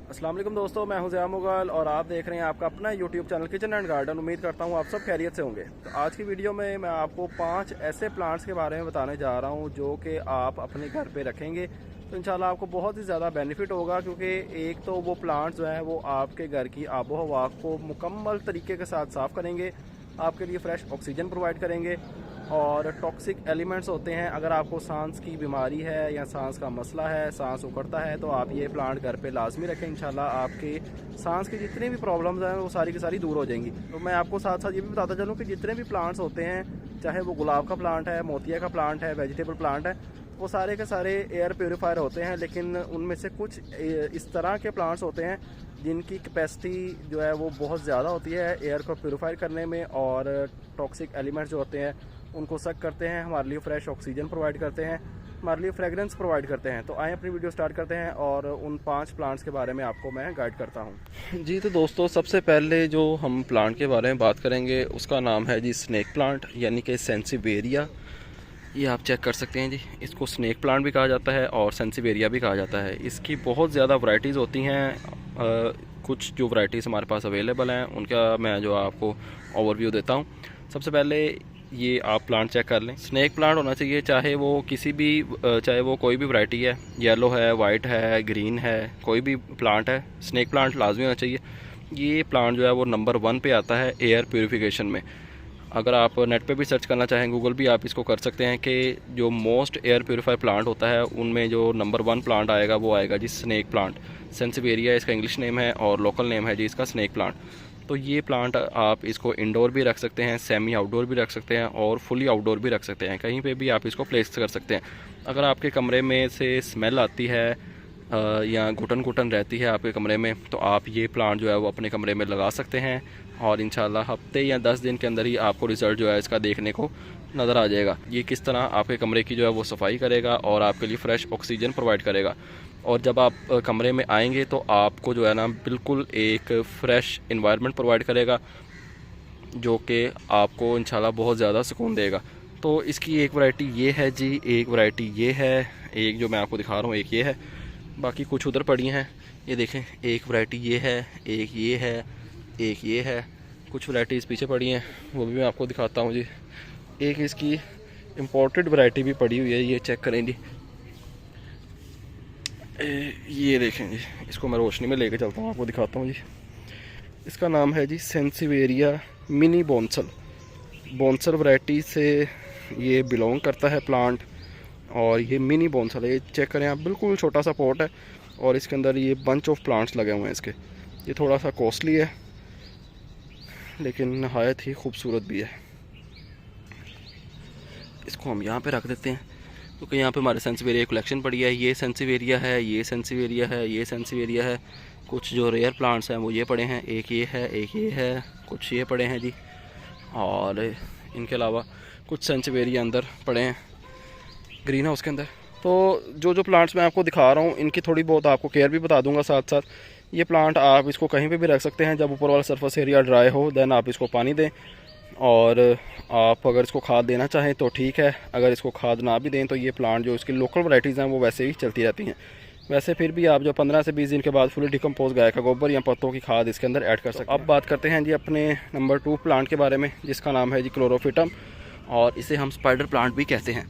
अस्सलाम वालेकुम दोस्तों, मैं हूं ज़िया मुगल और आप देख रहे हैं आपका अपना YouTube channel kitchen and garden. उम्मीद करता हूं आप सब खैरियत से होंगे। तो आज की वीडियो में मैं आपको 5 ऐसे प्लांट्स के बारे में बताने जा रहा हूं जो कि आप अपने घर पे रखेंगे तो इंशाल्लाह आपको बहुत ही ज़्यादा बेनिफिट होगा, क्योंकि एक तो वो प्लांट्स जो हैं वो आपके घर की आबो हवा को मुकम्मल तरीके के साथ साफ़ करेंगे, आपके लिए फ़्रेश ऑक्सीजन प्रोवाइड करेंगे और टॉक्सिक एलिमेंट्स होते हैं। अगर आपको सांस की बीमारी है या सांस का मसला है, सांस उखड़ता है, तो आप ये प्लांट घर पे लाजमी रखें। इंशाल्लाह आपके सांस की जितनी भी प्रॉब्लम्स हैं वो सारी की सारी दूर हो जाएंगी। तो मैं आपको साथ साथ ये भी बताता चलूँ कि जितने भी प्लांट्स होते हैं, चाहे वो गुलाब का प्लांट है, मोतिया का प्लांट है, वेजिटेबल प्लांट है, वो सारे के सारे एयर प्योरीफायर होते हैं। लेकिन उनमें से कुछ इस तरह के प्लांट्स होते हैं जिनकी कैपेसिटी जो है वो बहुत ज़्यादा होती है एयर को प्योरीफाई करने में, और टॉक्सिक एलिमेंट्स जो होते हैं उनको सक करते हैं, हमारे लिए फ्रेश ऑक्सीजन प्रोवाइड करते हैं, हमारे लिए फ्रेगरेंस प्रोवाइड करते हैं। तो आए अपनी वीडियो स्टार्ट करते हैं और उन 5 प्लांट्स के बारे में आपको मैं गाइड करता हूँ। जी तो दोस्तों, सबसे पहले जो हम प्लांट के बारे में बात करेंगे उसका नाम है जी स्नेक प्लांट, यानी कि सेंसिवेरिया। ये आप चेक कर सकते हैं जी, इसको स्नेक प्लांट भी कहा जाता है और सेंसिवेरिया भी कहा जाता है। इसकी बहुत ज़्यादा वैरायटीज़ होती हैं। कुछ जो वैरायटीज़ हमारे पास अवेलेबल हैं उनका मैं जो आपको ओवरव्यू देता हूँ। सबसे पहले ये आप प्लांट चेक कर लें। स्नेक प्लांट होना चाहिए, चाहे वो कोई भी वैरायटी है, येलो है, वाइट है, ग्रीन है, कोई भी प्लांट है, स्नेक प्लांट लाजमी होना चाहिए। ये प्लांट जो है वो नंबर 1 पे आता है एयर प्योरीफिकेशन में। अगर आप नेट पे भी सर्च करना चाहें, गूगल भी आप इसको कर सकते हैं कि जो मोस्ट एयर प्योरीफाई प्लांट होता है उनमें जो नंबर 1 प्लांट आएगा वो आएगा जी स्नेक प्लांट। सेंसिवेरिया इसका इंग्लिश नेम है और लोकल नेम है जी इसका स्नेक प्लांट। तो ये प्लांट आप इसको इंडोर भी रख सकते हैं, सेमी आउटडोर भी रख सकते हैं और फुली आउटडोर भी रख सकते हैं। कहीं पे भी आप इसको प्लेस कर सकते हैं। अगर आपके कमरे में से स्मेल आती है या घुटन घुटन रहती है आपके कमरे में, तो आप ये प्लांट जो है वो अपने कमरे में लगा सकते हैं और इंशाल्लाह हफ्ते या 10 दिन के अंदर ही आपको रिज़ल्ट जो है इसका देखने को नज़र आ जाएगा। ये किस तरह आपके कमरे की जो है वो सफाई करेगा और आपके लिए फ़्रेश ऑक्सीजन प्रोवाइड करेगा। और जब आप कमरे में आएंगे तो आपको जो है ना बिल्कुल एक फ़्रेश इन्वायरमेंट प्रोवाइड करेगा, जो कि आपको इंशाल्लाह बहुत ज़्यादा सुकून देगा। तो इसकी एक वैरायटी ये है जी, एक वैरायटी ये है, एक जो मैं आपको दिखा रहा हूँ एक ये है, बाकी कुछ उधर पड़ी हैं। ये देखें, एक वैरायटी ये है, एक ये है, एक ये है, कुछ वैरायटीज़ पीछे पड़ी हैं, वो भी मैं आपको दिखाता हूँ जी। एक इसकी इम्पोर्टेड वैरायटी भी पड़ी हुई है, ये चेक करें जी। ये देखें जी, इसको मैं रोशनी में लेके चलता हूँ, आपको दिखाता हूँ जी। इसका नाम है जी सेंसिवेरिया मिनी बोंसल। बोंसल वैरायटी से ये बिलोंग करता है प्लांट, और ये मिनी बोंसल है। ये चेक करें आप, बिल्कुल छोटा सा पॉट है और इसके अंदर ये बंच ऑफ प्लांट्स लगे हुए हैं इसके। ये थोड़ा सा कॉस्टली है लेकिन नहायत ही खूबसूरत भी है। इसको हम यहाँ पे रख देते हैं क्योंकि यहाँ पे हमारे सेंसिवेरिया कलेक्शन पड़ी है। ये सेंसिवेरिया है, ये सेंसिवेरिया है, ये सेंसिवेरिया है। कुछ जो रेयर प्लांट्स हैं वो ये पड़े हैं, एक ये है, एक ये है, कुछ ये पड़े हैं जी, और इनके अलावा कुछ सेंसिवेरिया अंदर पड़े हैं ग्रीन हाउस के अंदर। तो जो प्लांट्स मैं आपको दिखा रहा हूँ इनकी थोड़ी बहुत आपको केयर भी बता दूंगा साथ साथ। ये प्लांट आप इसको कहीं पे भी रख सकते हैं। जब ऊपर वाला सरफेस एरिया ड्राई हो देन आप इसको पानी दें, और आप अगर इसको खाद देना चाहें तो ठीक है, अगर इसको खाद ना भी दें तो ये प्लांट जो इसकी लोकल वैरायटीज़ हैं वो वैसे ही चलती रहती हैं। वैसे फिर भी आप जो 15 से 20 दिन के बाद फुली डिकम्पोज गाय का गोबर या पत्तों की खाद इसके अंदर ऐड कर सकते हैं। अब बात करते हैं जी अपने नंबर 2 प्लांट के बारे में, जिसका नाम है जी क्लोरोफिटम, और इसे हम स्पाइडर प्लांट भी कहते हैं।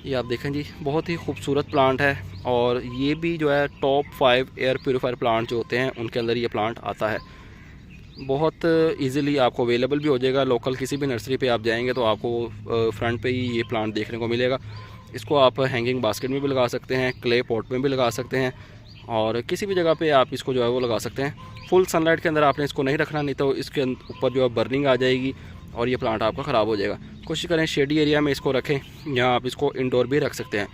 ये आप देखें जी, बहुत ही खूबसूरत प्लांट है और ये भी जो है टॉप 5 एयर प्योरीफायर प्लांट जो होते हैं उनके अंदर ये प्लांट आता है। बहुत इजीली आपको अवेलेबल भी हो जाएगा। लोकल किसी भी नर्सरी पे आप जाएंगे तो आपको फ्रंट पे ही ये प्लांट देखने को मिलेगा। इसको आप हैंगिंग बास्केट में भी लगा सकते हैं, क्ले पॉट में भी लगा सकते हैं, और किसी भी जगह पे आप इसको जो है वो लगा सकते हैं। फुल सनलाइट के अंदर आपने इसको नहीं रखना, नहीं तो इसके ऊपर जो है बर्निंग आ जाएगी और ये प्लांट आपका ख़राब हो जाएगा। कोशिश करें शेडी एरिया में इसको रखें, यहाँ आप इसको इंडोर भी रख सकते हैं।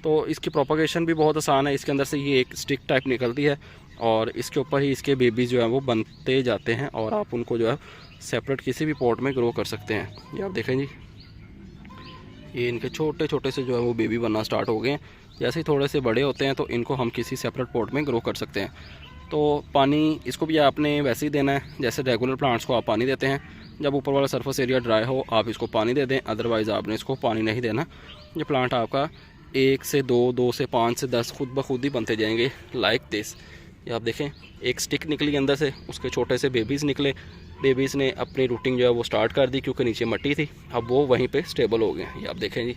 तो इसकी प्रोपगेशन भी बहुत आसान है। इसके अंदर से ये एक स्टिक टाइप निकलती है और इसके ऊपर ही इसके बेबी जो है वो बनते जाते हैं, और आप उनको जो है सेपरेट किसी भी पॉट में ग्रो कर सकते हैं। ये आप देखें जी, ये इनके छोटे छोटे से जो है वो बेबी बनना स्टार्ट हो गए हैं। जैसे ही थोड़े से बड़े होते हैं तो इनको हम किसी सेपरेट पॉट में ग्रो कर सकते हैं। तो पानी इसको भी आपने वैसे ही देना है जैसे रेगुलर प्लांट्स को आप पानी देते हैं। जब ऊपर वाला सरफेस एरिया ड्राई हो आप इसको पानी दे दें, अदरवाइज़ आपने इसको पानी नहीं देना। ये प्लांट आपका 1 से 2, 2 से 5 से 10 खुद ब खुद ही बनते जाएंगे लाइक दिस। ये आप देखें एक स्टिक निकली अंदर से, उसके छोटे से बेबीज़ निकले। बेबीज़ ने अपनी रूटिंग जो है वो स्टार्ट कर दी क्योंकि नीचे मट्टी थी, अब वो वहीं पे स्टेबल हो गए। ये आप देखें जी,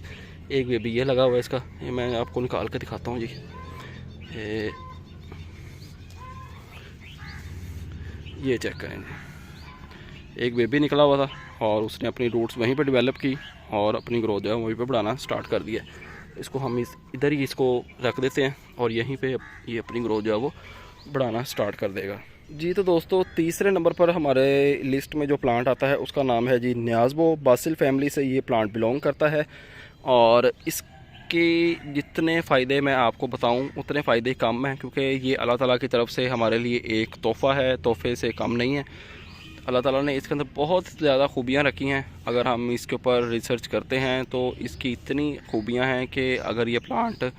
एक बेबी ये लगा हुआ है इसका, ये मैं आपको निकाल कर दिखाता हूँ जी। ये चेक करें जी, एक बेबी निकला हुआ था और उसने अपनी रूट्स वहीं पे डेवलप की और अपनी ग्रोथ जो है वहीं पे बढ़ाना स्टार्ट कर दिया। इसको हम इधर ही इसको रख देते हैं और यहीं पे ये अपनी ग्रोथ जो है वो बढ़ाना स्टार्ट कर देगा जी। तो दोस्तों तीसरे नंबर पर हमारे लिस्ट में जो प्लांट आता है उसका नाम है जी न्याज़बो। बासिल फैमिली से ये प्लांट बिलोंग करता है और इसके जितने फ़ायदे मैं आपको बताऊं उतने फ़ायदे कम हैं, क्योंकि ये अल्लाह ताला की तरफ से हमारे लिए एक तोहफ़ा है, तोहफ़े से कम नहीं है। अल्लाह ताला ने इसके अंदर बहुत ज़्यादा खूबियाँ रखी हैं। अगर हम इसके ऊपर रिसर्च करते हैं तो इसकी इतनी खूबियाँ हैं कि अगर ये प्लांट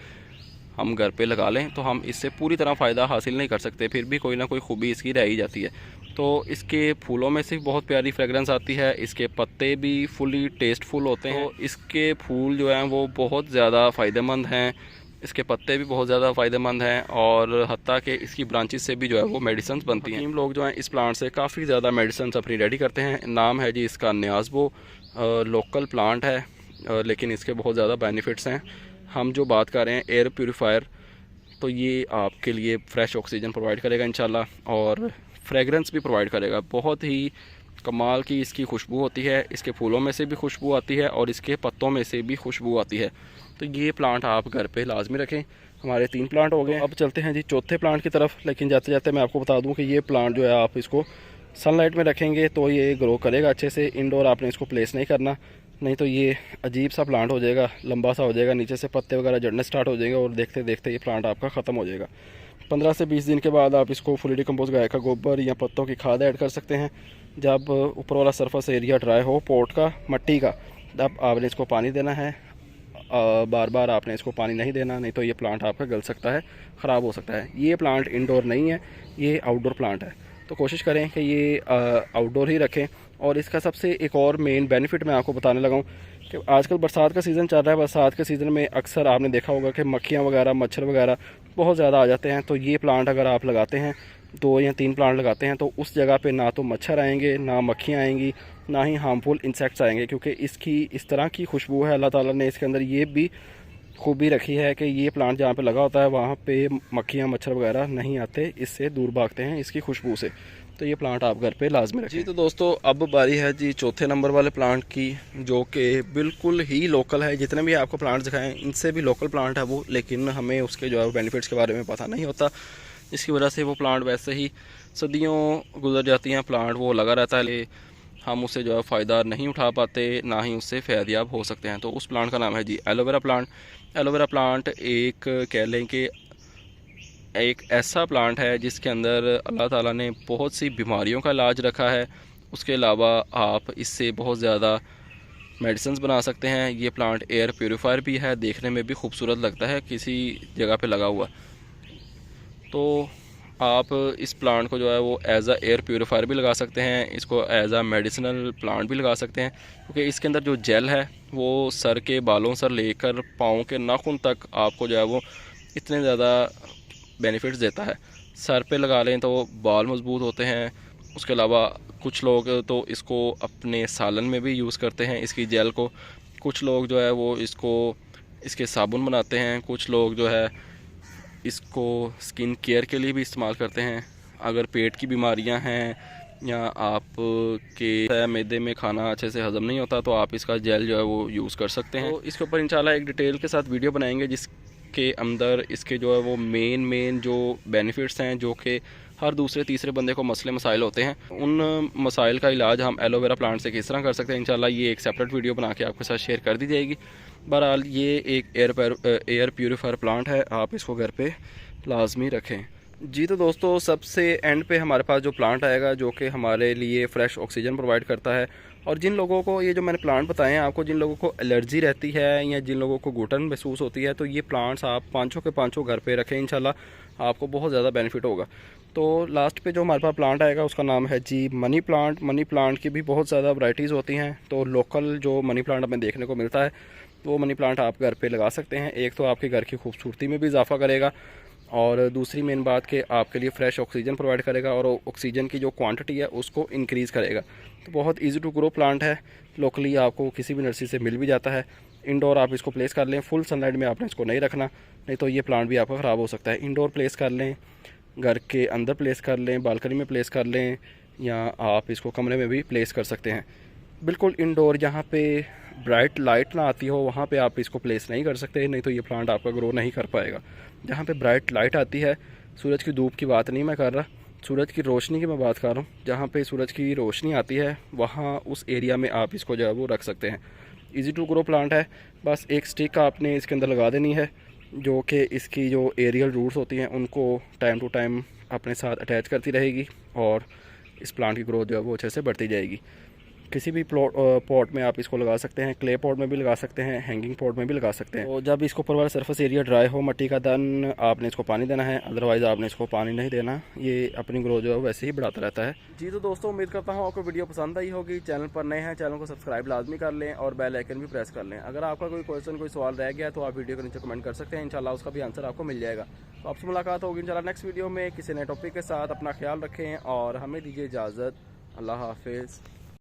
हम घर पे लगा लें तो हम इससे पूरी तरह फ़ायदा हासिल नहीं कर सकते, फिर भी कोई ना कोई खूबी इसकी रह ही जाती है। तो इसके फूलों में से बहुत प्यारी फ्रेगरेंस आती है, इसके पत्ते भी फुली टेस्टफुल होते हैं। तो इसके फूल जो हैं वो बहुत ज़्यादा फ़ायदेमंद हैं, इसके पत्ते भी बहुत ज़्यादा फ़ायदेमंद हैं और हत्ता कि इसकी ब्रांचेस से भी जो है वो मेडिसिन बनती हैं। लोग जो हैं इस प्लांट से काफ़ी ज़्यादा मेडिसिन अपनी रेडी करते हैं। नाम है जी इसका न्याज़बो, लोकल प्लांट है लेकिन इसके बहुत ज़्यादा बेनिफिट्स हैं। हम जो बात कर रहे हैं एयर प्योरीफायर, तो ये आपके लिए फ्रेश ऑक्सीजन प्रोवाइड करेगा इंशाल्लाह और फ्रेगरेंस भी प्रोवाइड करेगा। बहुत ही कमाल की इसकी खुशबू होती है, इसके फूलों में से भी खुशबू आती है और इसके पत्तों में से भी खुशबू आती है। तो ये प्लांट आप घर पे लाजमी रखें। हमारे 3 प्लांट हो गए, अब चलते हैं जी चौथे प्लांट की तरफ। लेकिन जाते जाते मैं आपको बता दूं कि ये प्लांट जो है आप इसको सनलाइट में रखेंगे तो ये ग्रो करेगा अच्छे से। इंडोर आपने इसको प्लेस नहीं करना, नहीं तो ये अजीब सा प्लांट हो जाएगा, लंबा सा हो जाएगा, नीचे से पत्ते वगैरह जड़ने स्टार्ट हो जाएंगे और देखते देखते ये प्लांट आपका ख़त्म हो जाएगा। 15 से 20 दिन के बाद आप इसको फुली डिकम्पोज गाय का गोबर या पत्तों की खाद ऐड कर सकते हैं। जब ऊपर वाला सरफेस एरिया ड्राई हो पोट का, मट्टी का, तब आपने इसको पानी देना है। बार बार आपने इसको पानी नहीं देना, नहीं तो ये प्लांट आपका गल सकता है, ख़राब हो सकता है। ये प्लांट इंडोर नहीं है, ये आउटडोर प्लांट है, तो कोशिश करें कि ये आउटडोर ही रखें। और इसका सबसे एक और मेन बेनिफिट मैं आपको बताने लगा हूँ कि आजकल बरसात का सीज़न चल रहा है। बरसात के सीज़न में अक्सर आपने देखा होगा कि मक्खियाँ वगैरह, मच्छर वगैरह बहुत ज़्यादा आ जाते हैं। तो ये प्लांट अगर आप लगाते हैं, 2 या 3 प्लांट लगाते हैं, तो उस जगह पे ना तो मच्छर आएंगे, ना मक्खियाँ आएंगी, ना ही हार्मफुल इंसेक्ट्स आएंगे, क्योंकि इसकी इस तरह की खुशबू है। अल्लाह ताला ने इसके अंदर ये भी खूबी रखी है कि ये प्लांट जहाँ पे लगा होता है वहाँ पे मक्खियाँ, मच्छर वगैरह नहीं आते, इससे दूर भागते हैं इसकी खुशबू से। तो ये प्लांट आप घर पे लाजमी रखें जी। तो दोस्तों अब बारी है जी चौथे नंबर वाले प्लांट की, जो कि बिल्कुल ही लोकल है। जितने भी आपको प्लांट दिखाएं इनसे भी लोकल प्लांट है वो, लेकिन हमें उसके जो है बेनिफिट्स के बारे में पता नहीं होता, जिसकी वजह से वो प्लांट वैसे ही सदियों गुजर जाती हैं, प्लांट वो लगा रहता है, हम उससे जो है फ़ायदा नहीं उठा पाते, ना ही उससे फ़ैदियाब हो सकते हैं। तो उस प्लांट का नाम है जी एलोवेरा प्लांट। एलोवेरा प्लांट एक कह लें कि एक ऐसा प्लांट है जिसके अंदर अल्लाह ताला ने बहुत सी बीमारियों का इलाज रखा है। उसके अलावा आप इससे बहुत ज़्यादा मेडिसिन बना सकते हैं। ये प्लांट एयर प्योरीफायर भी है, देखने में भी खूबसूरत लगता है किसी जगह पे लगा हुआ। तो आप इस प्लांट को जो है वो एज आ एयर प्योरीफायर भी लगा सकते हैं, इसको एज आ मेडिसिनल प्लांट भी लगा सकते हैं, क्योंकि इसके अंदर जो जेल है वो सर के बालों से लेकर पाँव के नाखून तक आपको जो है वो इतने ज़्यादा बेनिफिट्स देता है। सर पे लगा लें तो बाल मजबूत होते हैं। उसके अलावा कुछ लोग तो इसको अपने सालन में भी यूज़ करते हैं, इसकी जेल को। कुछ लोग जो है वो इसको इसके साबुन बनाते हैं, कुछ लोग जो है इसको स्किन केयर के लिए भी इस्तेमाल करते हैं। अगर पेट की बीमारियां हैं या आप के मैदे में खाना अच्छे से हज़म नहीं होता तो आप इसका जेल जो है वो यूज़ कर सकते हैं। तो इसके ऊपर इंशाल्लाह एक डिटेल के साथ वीडियो बनाएंगे जिसके अंदर इसके जो है वो मेन जो बेनिफिट्स हैं, जो कि हर दूसरे तीसरे बंदे को मसले मसाइल होते हैं, उन मसाइल का इलाज हम एलोवेरा प्लांट से किस तरह कर सकते हैं, इंशाल्लाह ये एक सेपरेट वीडियो बना के आपके साथ शेयर कर दी जाएगी। बहरहाल ये एक एयर प्योरीफायर प्लांट है, आप इसको घर पे लाजमी रखें जी। तो दोस्तों सबसे एंड पे हमारे पास जो प्लांट आएगा जो कि हमारे लिए फ्रेश ऑक्सीजन प्रोवाइड करता है, और जिन लोगों को ये जो मैंने प्लांट बताए हैं आपको, जिन लोगों को एलर्जी रहती है या जिन लोगों को घुटन महसूस होती है, तो ये प्लांट्स आप पाँचों के पाँचों घर पे रखें, इंशाल्लाह आपको बहुत ज़्यादा बेनिफिट होगा। तो लास्ट पे जो हमारे पास प्लांट आएगा उसका नाम है जी मनी प्लांट। मनी प्लांट की भी बहुत ज़्यादा वैरायटीज़ होती हैं, तो लोकल जो मनी प्लांट हमें देखने को मिलता है वो मनी प्लांट आप घर पे लगा सकते हैं। एक तो आपके घर की खूबसूरती में भी इजाफा करेगा, और दूसरी मेन बात कि आपके लिए फ्रेश ऑक्सीजन प्रोवाइड करेगा और ऑक्सीजन की जो क्वांटिटी है उसको इंक्रीज़ करेगा। तो बहुत इजी टू ग्रो प्लांट है, लोकली आपको किसी भी नर्सरी से मिल भी जाता है। इंडोर आप इसको प्लेस कर लें, फुल सनलाइट में आपने इसको नहीं रखना, नहीं तो ये प्लांट भी आपका ख़राब हो सकता है। इंडोर प्लेस कर लें, घर के अंदर प्लेस कर लें, बालकनी में प्लेस कर लें, या आप इसको कमरे में भी प्लेस कर सकते हैं। बिल्कुल इंडोर जहाँ पे ब्राइट लाइट ना आती हो वहाँ पे आप इसको प्लेस नहीं कर सकते, नहीं तो ये प्लांट आपका ग्रो नहीं कर पाएगा। जहाँ पे ब्राइट लाइट आती है, सूरज की धूप की बात नहीं मैं कर रहा, सूरज की रोशनी की मैं बात कर रहा हूँ, जहाँ पे सूरज की रोशनी आती है वहाँ उस एरिया में आप इसको जो है वो रख सकते हैं। इजी टू ग्रो प्लांट है, बस एक स्टिक आपने इसके अंदर लगा देनी है जो कि इसकी जो एरियल रूट्स होती हैं उनको टाइम टू टाइम अपने साथ अटैच करती रहेगी और इस प्लांट की ग्रोथ जो है वो अच्छे से बढ़ती जाएगी। किसी भी पॉट में आप इसको लगा सकते हैं, क्ले पॉट में भी लगा सकते हैं, हैंगिंग पॉट में भी लगा सकते हैं। तो जब इसको ऊपर वाला सरफेस एरिया ड्राई हो मट्टी का, देन आपने इसको पानी देना है, अदरवाइज़ आपने इसको पानी नहीं देना, ये अपनी ग्रोथ जो है वैसे ही बढ़ाता रहता है। जी तो दोस्तों, उम्मीद करता हूँ आपको वीडियो पसंद आई होगी। चैनल पर नए हैं, चैनल को सब्सक्राइब लाजमी कर लें और बेल आइकन भी प्रेस कर लें। अगर आपका कोई क्वेश्चन कोई सवाल रह गया तो आप वीडियो के नीचे कमेंट कर सकते हैं, इंशाल्लाह उसका भी आंसर आपको मिल जाएगा। तो आपसे मुलाकात होगी इंशाल्लाह नेक्स्ट वीडियो में किसी नए टॉपिक के साथ। अपना ख्याल रखें और हमें दीजिए इजाज़त। अल्लाह हाफिज़।